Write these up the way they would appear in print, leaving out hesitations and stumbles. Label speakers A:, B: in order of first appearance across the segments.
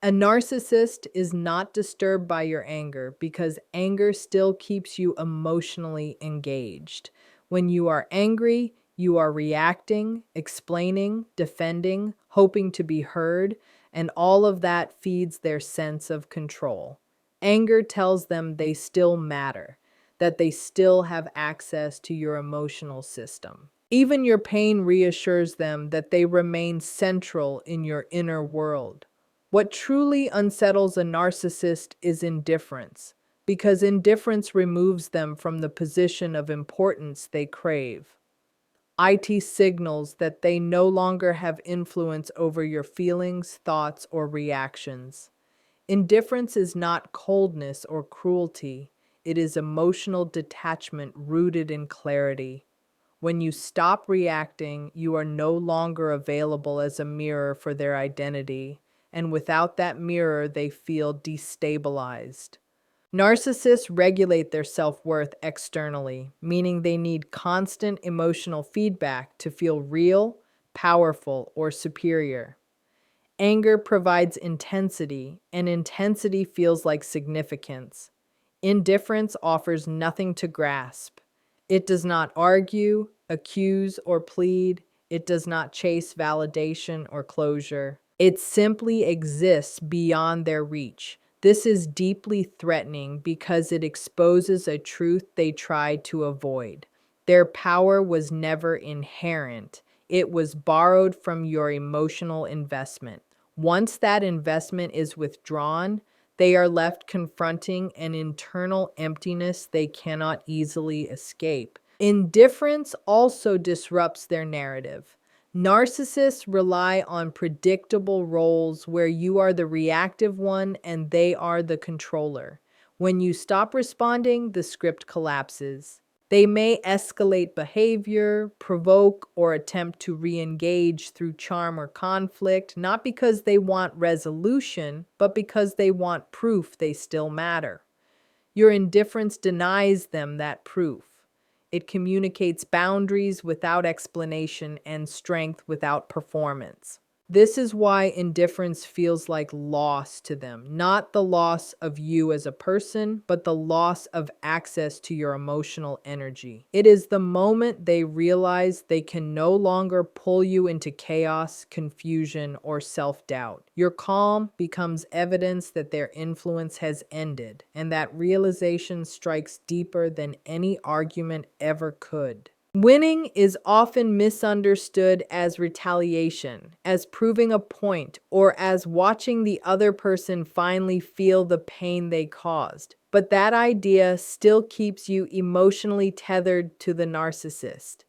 A: A narcissist is not disturbed by your anger because anger still keeps you emotionally engaged. When you are angry, you are reacting, explaining, defending, hoping to be heard, and all of that feeds their sense of control. Anger tells them they still matter, that they still have access to your emotional system. Even your pain reassures them that they remain central in your inner world. What truly unsettles a narcissist is indifference, because indifference removes them from the position of importance they crave. IT signals that they no longer have influence over your feelings, thoughts, or reactions. Indifference is not coldness or cruelty, it is emotional detachment rooted in clarity. When you stop reacting, you are no longer available as a mirror for their identity, and without that mirror, they feel destabilized. Narcissists regulate their self-worth externally, meaning they need constant emotional feedback to feel real, powerful, or superior. Anger provides intensity, and intensity feels like significance. Indifference offers nothing to grasp. It does not argue, accuse, or plead. It does not chase validation or closure. It simply exists beyond their reach. This is deeply threatening because it exposes a truth they tried to avoid. Their power was never inherent. It was borrowed from your emotional investment. Once that investment is withdrawn, they are left confronting an internal emptiness they cannot easily escape. Indifference also disrupts their narrative. Narcissists rely on predictable roles where you are the reactive one and they are the controller. When you stop responding, the script collapses. They may escalate behavior, provoke, or attempt to re-engage through charm or conflict, not because they want resolution, but because they want proof they still matter. Your indifference denies them that proof. It communicates boundaries without explanation and strength without performance. This is why indifference feels like loss to them, not the loss of you as a person, but the loss of access to your emotional energy. It is the moment they realize they can no longer pull you into chaos, confusion, or self-doubt. Your calm becomes evidence that their influence has ended, and that realization strikes deeper than any argument ever could. Winning is often misunderstood as retaliation, as proving a point, or as watching the other person finally feel the pain they caused. But that idea still keeps you emotionally tethered to the narcissist.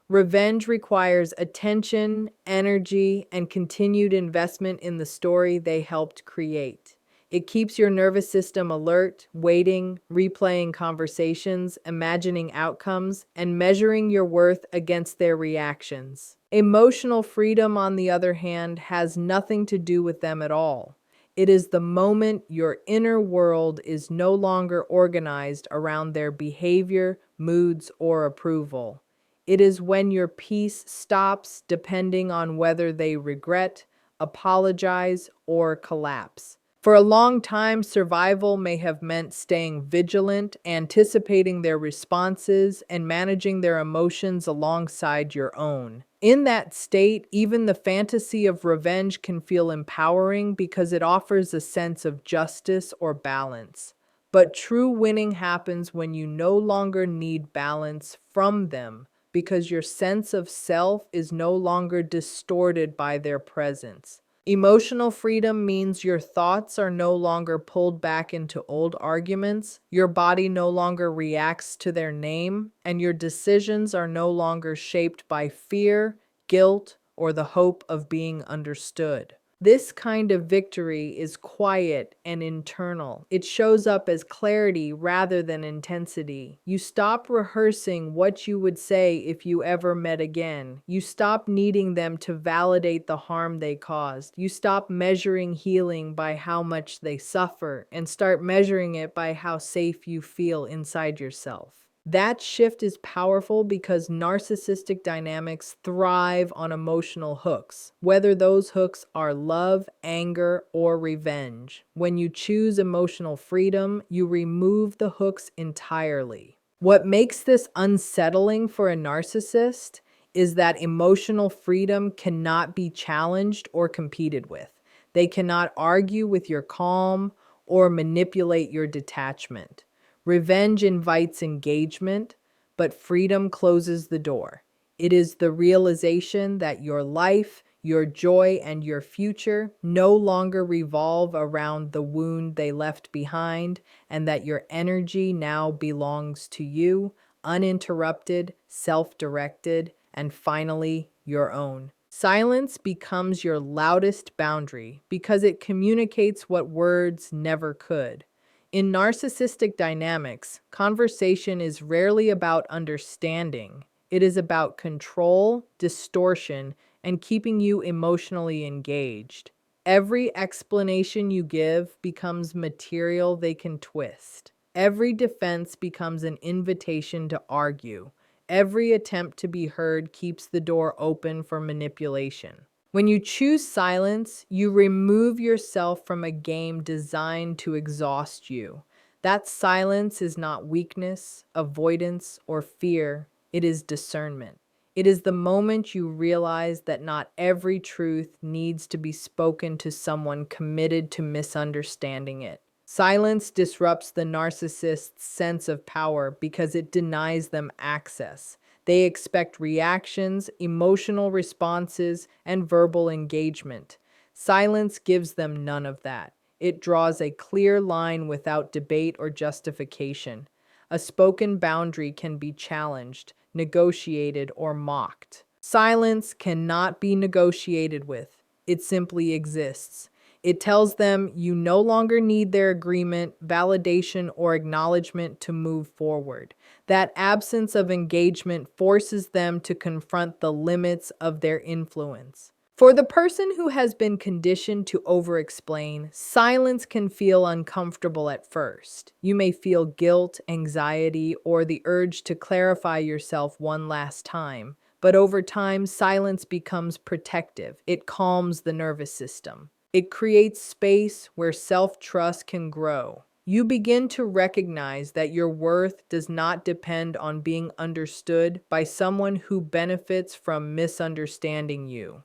A: Revenge requires attention, energy, and continued investment in the story they helped create. It keeps your nervous system alert, waiting, replaying conversations, imagining outcomes, and measuring your worth against their reactions. Emotional freedom, on the other hand, has nothing to do with them at all. It is the moment your inner world is no longer organized around their behavior, moods, or approval. It is when your peace stops depending on whether they regret, apologize, or collapse. For a long time, survival may have meant staying vigilant, anticipating their responses, and managing their emotions alongside your own. In that state, even the fantasy of revenge can feel empowering because it offers a sense of justice or balance. But true winning happens when you no longer need balance from them because your sense of self is no longer distorted by their presence. Emotional freedom means your thoughts are no longer pulled back into old arguments, your body no longer reacts to their name, and your decisions are no longer shaped by fear, guilt, or the hope of being understood. This kind of victory is quiet and internal. It shows up as clarity rather than intensity. You stop rehearsing what you would say if you ever met again. You stop needing them to validate the harm they caused. You stop measuring healing by how much they suffer and start measuring it by how safe you feel inside yourself. That shift is powerful because narcissistic dynamics thrive on emotional hooks, whether those hooks are love, anger, or revenge. When you choose emotional freedom, you remove the hooks entirely. What makes this unsettling for a narcissist is that emotional freedom cannot be challenged or competed with. They cannot argue with your calm or manipulate your detachment. Revenge invites engagement, but freedom closes the door. It is the realization that your life, your joy, and your future no longer revolve around the wound they left behind, and that your energy now belongs to you, uninterrupted, self directed, and finally, your own. Silence becomes your loudest boundary because it communicates what words never could. In narcissistic dynamics, conversation is rarely about understanding. It is about control, distortion, and keeping you emotionally engaged. Every explanation you give becomes material they can twist. Every defense becomes an invitation to argue. Every attempt to be heard keeps the door open for manipulation. When you choose silence, you remove yourself from a game designed to exhaust you. That silence is not weakness, avoidance, or fear. It is discernment. It is the moment you realize that not every truth needs to be spoken to someone committed to misunderstanding it. Silence disrupts the narcissist's sense of power because it denies them access. They expect reactions, emotional responses, and verbal engagement. Silence gives them none of that. It draws a clear line without debate or justification. A spoken boundary can be challenged, negotiated, or mocked. Silence cannot be negotiated with. It simply exists. It tells them you no longer need their agreement, validation, or acknowledgement to move forward. That absence of engagement forces them to confront the limits of their influence. For the person who has been conditioned to over-explain, silence can feel uncomfortable at first. You may feel guilt, anxiety, or the urge to clarify yourself one last time. But over time, silence becomes protective. It calms the nervous system. It creates space where self-trust can grow. You begin to recognize that your worth does not depend on being understood by someone who benefits from misunderstanding you.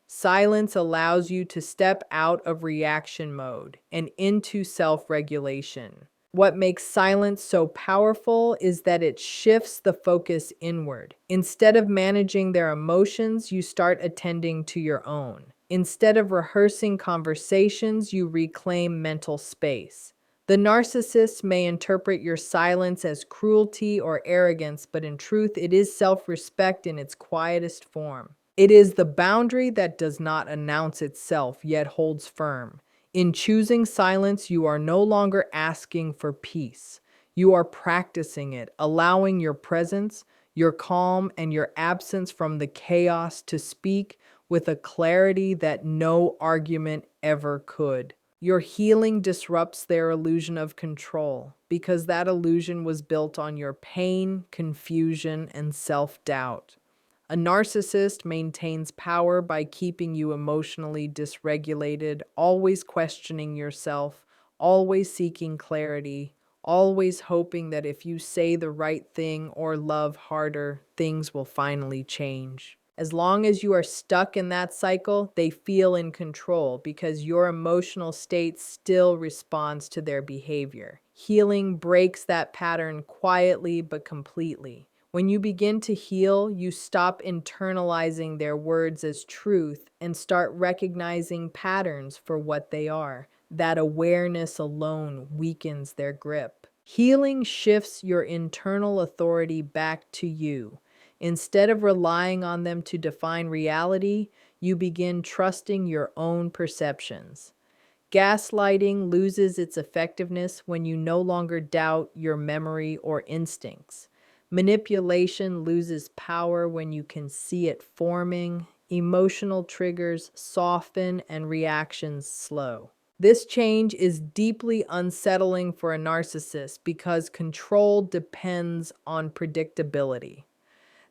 A: Silence allows you to step out of reaction mode and into self-regulation. What makes silence so powerful is that it shifts the focus inward. Instead of managing their emotions, you start attending to your own. Instead of rehearsing conversations, you reclaim mental space. The narcissist may interpret your silence as cruelty or arrogance, but in truth, it is self-respect in its quietest form. It is the boundary that does not announce itself yet holds firm. In choosing silence, you are no longer asking for peace. You are practicing it, allowing your presence, your calm, and your absence from the chaos to speak with a clarity that no argument ever could. Your healing disrupts their illusion of control because that illusion was built on your pain, confusion, and self-doubt. A narcissist maintains power by keeping you emotionally dysregulated, always questioning yourself, always seeking clarity, always hoping that if you say the right thing or love harder, things will finally change. As long as you are stuck in that cycle, they feel in control because your emotional state still responds to their behavior. Healing breaks that pattern quietly but completely. When you begin to heal, you stop internalizing their words as truth and start recognizing patterns for what they are. That awareness alone weakens their grip. Healing shifts your internal authority back to you. Instead of relying on them to define reality, you begin trusting your own perceptions. Gaslighting loses its effectiveness when you no longer doubt your memory or instincts. Manipulation loses power when you can see it forming. Emotional triggers soften and reactions slow. This change is deeply unsettling for a narcissist because control depends on predictability.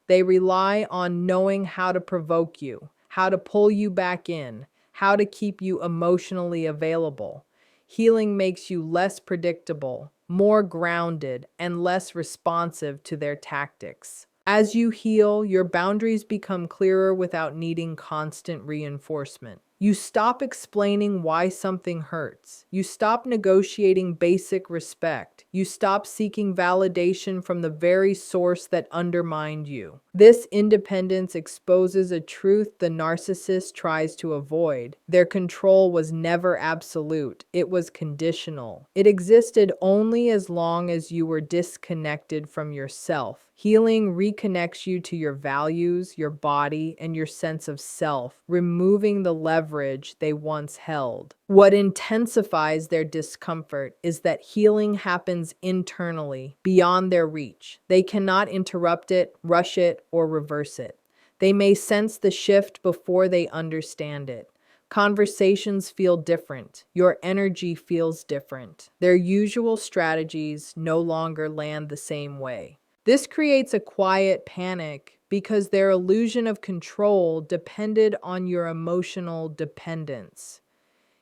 A: They rely on knowing how to provoke you, how to pull you back in, how to keep you emotionally available. Healing makes you less predictable, more grounded, and less responsive to their tactics. As you heal, your boundaries become clearer without needing constant reinforcement. You stop explaining why something hurts. You stop negotiating basic respect. You stop seeking validation from the very source that undermined you. This independence exposes a truth the narcissist tries to avoid. Their control was never absolute, it was conditional. It existed only as long as you were disconnected from yourself. Healing reconnects you to your values, your body, and your sense of self, removing the leverage they once held. What intensifies their discomfort is that healing happens internally, beyond their reach. They cannot interrupt it, rush it, or reverse it. They may sense the shift before they understand it. Conversations feel different. Your energy feels different. Their usual strategies no longer land the same way. This creates a quiet panic because their illusion of control depended on your emotional dependence.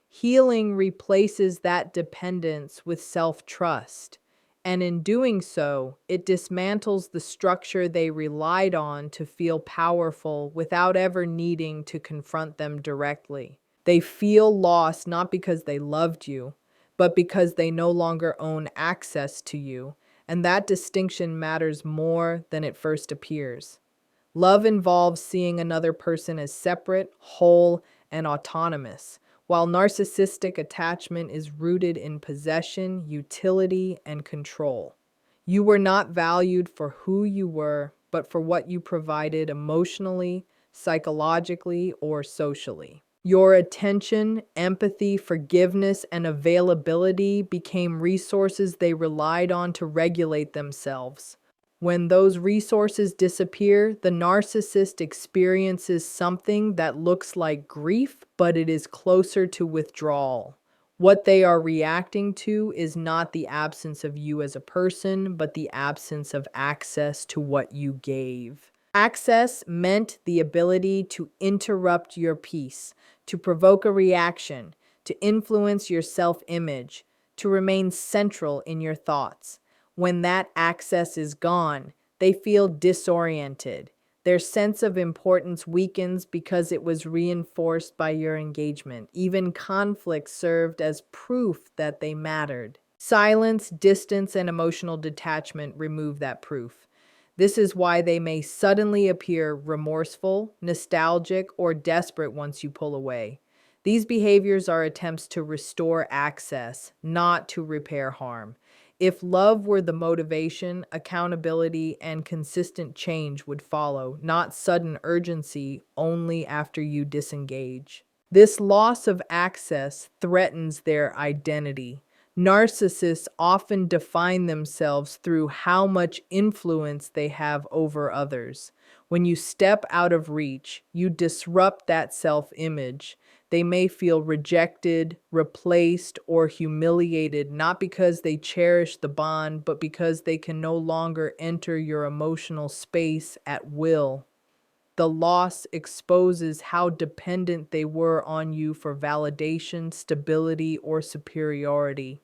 A: Healing replaces that dependence with self-trust, and in doing so, it dismantles the structure they relied on to feel powerful without ever needing to confront them directly. They feel lost not because they loved you, but because they no longer own access to you, and that distinction matters more than it first appears. Love involves seeing another person as separate, whole, and autonomous, while narcissistic attachment is rooted in possession, utility, and control. You were not valued for who you were, but for what you provided emotionally, psychologically, or socially. Your attention, empathy, forgiveness, and availability became resources they relied on to regulate themselves. When those resources disappear, the narcissist experiences something that looks like grief, but it is closer to withdrawal. What they are reacting to is not the absence of you as a person, but the absence of access to what you gave. Access meant the ability to interrupt your peace, to provoke a reaction, to influence your self-image, to remain central in your thoughts. When that access is gone, they feel disoriented. Their sense of importance weakens because it was reinforced by your engagement. Even conflict served as proof that they mattered. Silence, distance, and emotional detachment remove that proof. This is why they may suddenly appear remorseful, nostalgic, or desperate once you pull away. These behaviors are attempts to restore access, not to repair harm. If love were the motivation, accountability and consistent change would follow, not sudden urgency only after you disengage. This loss of access threatens their identity. Narcissists often define themselves through how much influence they have over others. When you step out of reach, you disrupt that self-image. They may feel rejected, replaced, or humiliated, not because they cherish the bond, but because they can no longer enter your emotional space at will. The loss exposes how dependent they were on you for validation, stability, or superiority.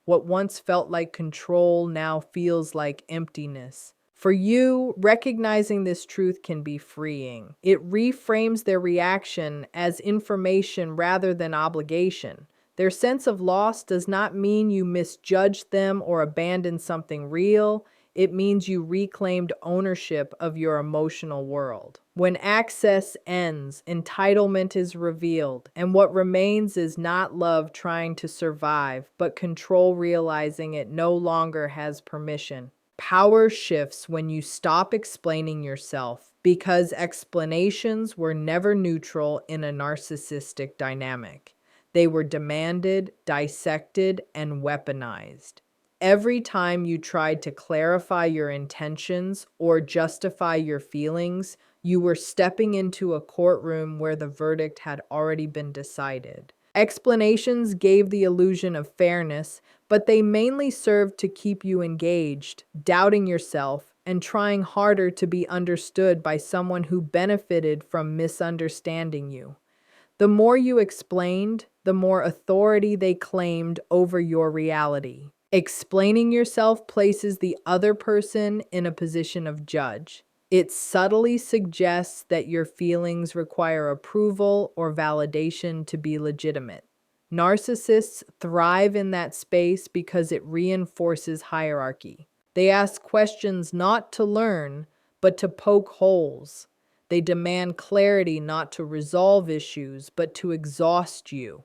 A: What once felt like control now feels like emptiness. For you, recognizing this truth can be freeing. It reframes their reaction as information rather than obligation. Their sense of loss does not mean you misjudged them or abandoned something real. It means you reclaimed ownership of your emotional world. When access ends, entitlement is revealed, and what remains is not love trying to survive, but control realizing it no longer has permission. Power shifts when you stop explaining yourself, because explanations were never neutral in a narcissistic dynamic. They were demanded, dissected, and weaponized. Every time you tried to clarify your intentions or justify your feelings, you were stepping into a courtroom where the verdict had already been decided. Explanations gave the illusion of fairness, but they mainly served to keep you engaged, doubting yourself, and trying harder to be understood by someone who benefited from misunderstanding you. The more you explained, the more authority they claimed over your reality. Explaining yourself places the other person in a position of judge. It subtly suggests that your feelings require approval or validation to be legitimate. Narcissists thrive in that space because it reinforces hierarchy. They ask questions not to learn, but to poke holes. They demand clarity not to resolve issues, but to exhaust you.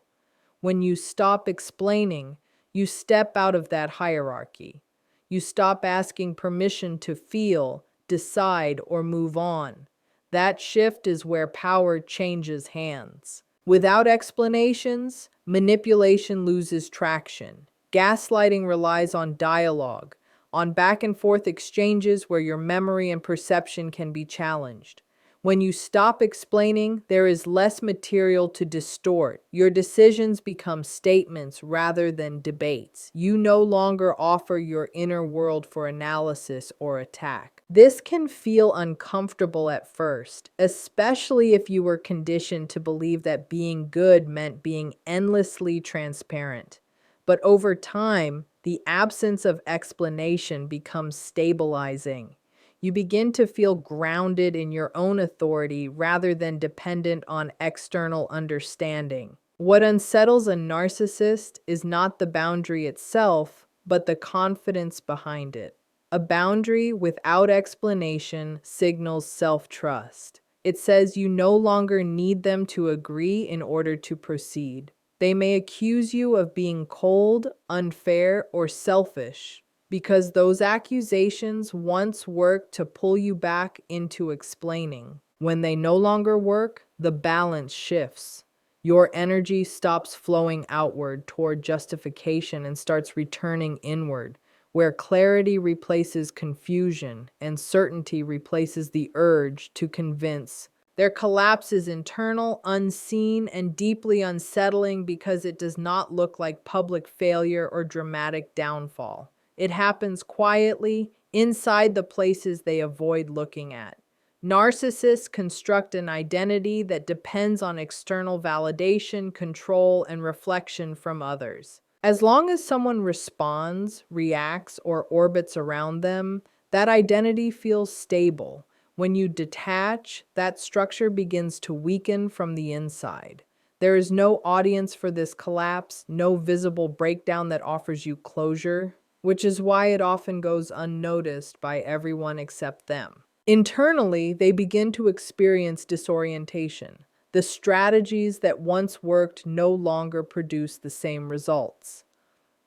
A: When you stop explaining, you step out of that hierarchy. You stop asking permission to feel, decide, or move on. That shift is where power changes hands. Without explanations, manipulation loses traction. Gaslighting relies on dialogue, on back and forth exchanges where your memory and perception can be challenged. When you stop explaining, there is less material to distort. Your decisions become statements rather than debates. You no longer offer your inner world for analysis or attack. This can feel uncomfortable at first, especially if you were conditioned to believe that being good meant being endlessly transparent. But over time, the absence of explanation becomes stabilizing. You begin to feel grounded in your own authority rather than dependent on external understanding. What unsettles a narcissist is not the boundary itself, but the confidence behind it. A boundary without explanation signals self-trust. It says you no longer need them to agree in order to proceed. They may accuse you of being cold, unfair, or selfish, because those accusations once worked to pull you back into explaining. When they no longer work, the balance shifts. Your energy stops flowing outward toward justification and starts returning inward, where clarity replaces confusion and certainty replaces the urge to convince. Their collapse is internal, unseen, and deeply unsettling because it does not look like public failure or dramatic downfall. It happens quietly, inside the places they avoid looking at. Narcissists construct an identity that depends on external validation, control, and reflection from others. As long as someone responds, reacts, or orbits around them, that identity feels stable. When you detach, that structure begins to weaken from the inside. There is no audience for this collapse, no visible breakdown that offers you closure, which is why it often goes unnoticed by everyone except them. Internally, they begin to experience disorientation. The strategies that once worked no longer produce the same results.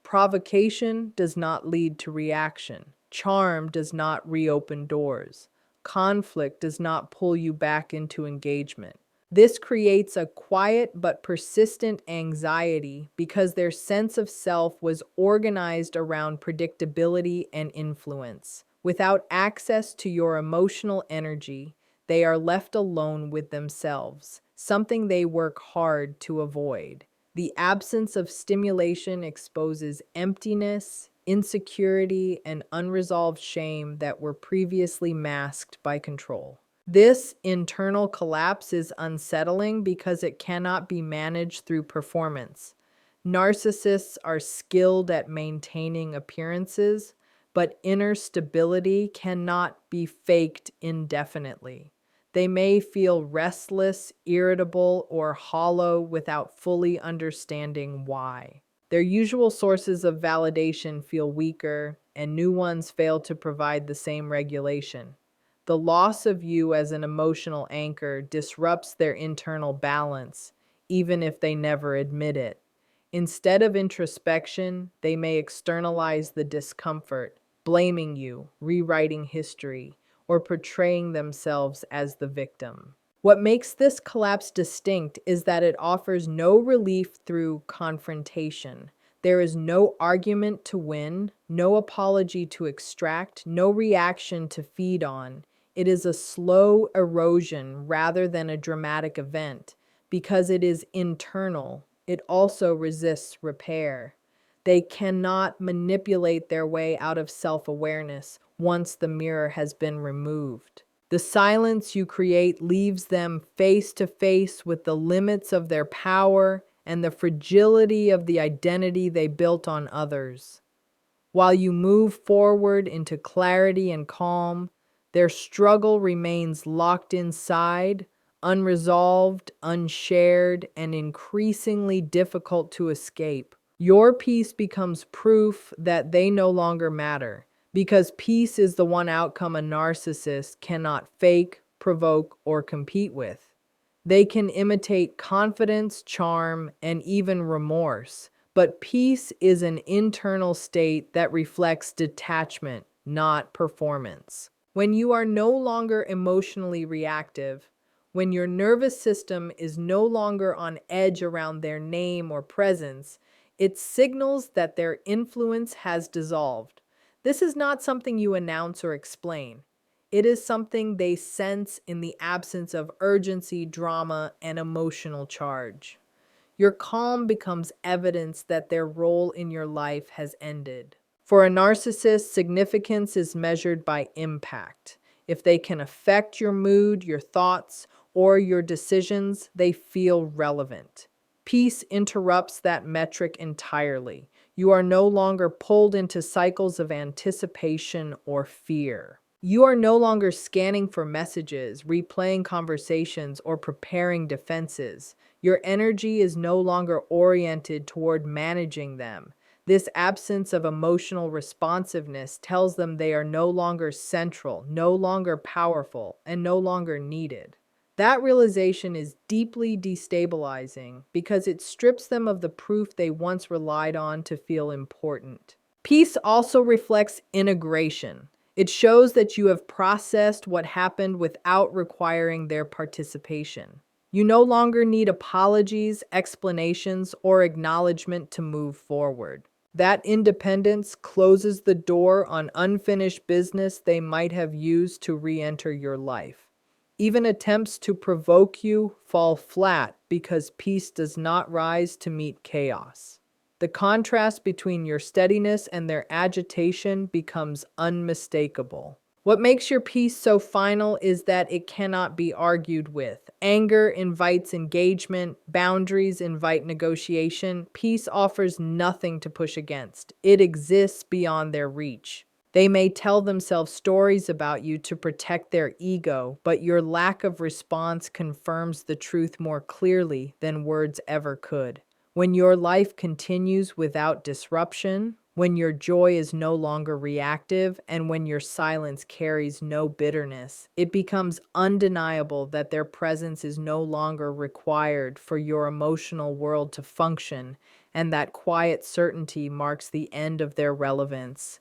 A: Provocation does not lead to reaction. Charm does not reopen doors. Conflict does not pull you back into engagement. This creates a quiet but persistent anxiety because their sense of self was organized around predictability and influence. Without access to your emotional energy, they are left alone with themselves, something they work hard to avoid. The absence of stimulation exposes emptiness, insecurity, and unresolved shame that were previously masked by control. This internal collapse is unsettling because it cannot be managed through performance. Narcissists are skilled at maintaining appearances, but inner stability cannot be faked indefinitely. They may feel restless, irritable, or hollow without fully understanding why. Their usual sources of validation feel weaker, and new ones fail to provide the same regulation. The loss of you as an emotional anchor disrupts their internal balance, even if they never admit it. Instead of introspection, they may externalize the discomfort, blaming you, rewriting history, or portraying themselves as the victim. What makes this collapse distinct is that it offers no relief through confrontation. There is no argument to win, no apology to extract, no reaction to feed on. It is a slow erosion rather than a dramatic event because it is internal. it also resists repair. They cannot manipulate their way out of self-awareness once the mirror has been removed. The silence you create leaves them face to face with the limits of their power and the fragility of the identity they built on others. While you move forward into clarity and calm, their struggle remains locked inside, unresolved, unshared, and increasingly difficult to escape. Your peace becomes proof that they no longer matter, because peace is the one outcome a narcissist cannot fake, provoke, or compete with. They can imitate confidence, charm, and even remorse, but peace is an internal state that reflects detachment, not performance. When you are no longer emotionally reactive, when your nervous system is no longer on edge around their name or presence, it signals that their influence has dissolved. This is not something you announce or explain. It is something they sense in the absence of urgency, drama, and emotional charge. Your calm becomes evidence that their role in your life has ended. For a narcissist, significance is measured by impact. If they can affect your mood, your thoughts, or your decisions, they feel relevant. Peace interrupts that metric entirely. You are no longer pulled into cycles of anticipation or fear. You are no longer scanning for messages, replaying conversations, or preparing defenses. Your energy is no longer oriented toward managing them. This absence of emotional responsiveness tells them they are no longer central, no longer powerful, and no longer needed. That realization is deeply destabilizing because it strips them of the proof they once relied on to feel important. Peace also reflects integration. It shows that you have processed what happened without requiring their participation. You no longer need apologies, explanations, or acknowledgement to move forward. That independence closes the door on unfinished business they might have used to re-enter your life. Even attempts to provoke you fall flat because peace does not rise to meet chaos. The contrast between your steadiness and their agitation becomes unmistakable. What makes your peace so final is that it cannot be argued with. Anger invites engagement, boundaries invite negotiation. Peace offers nothing to push against. It exists beyond their reach. They may tell themselves stories about you to protect their ego, but your lack of response confirms the truth more clearly than words ever could. When your life continues without disruption, when your joy is no longer reactive, and when your silence carries no bitterness, it becomes undeniable that their presence is no longer required for your emotional world to function, and that quiet certainty marks the end of their relevance.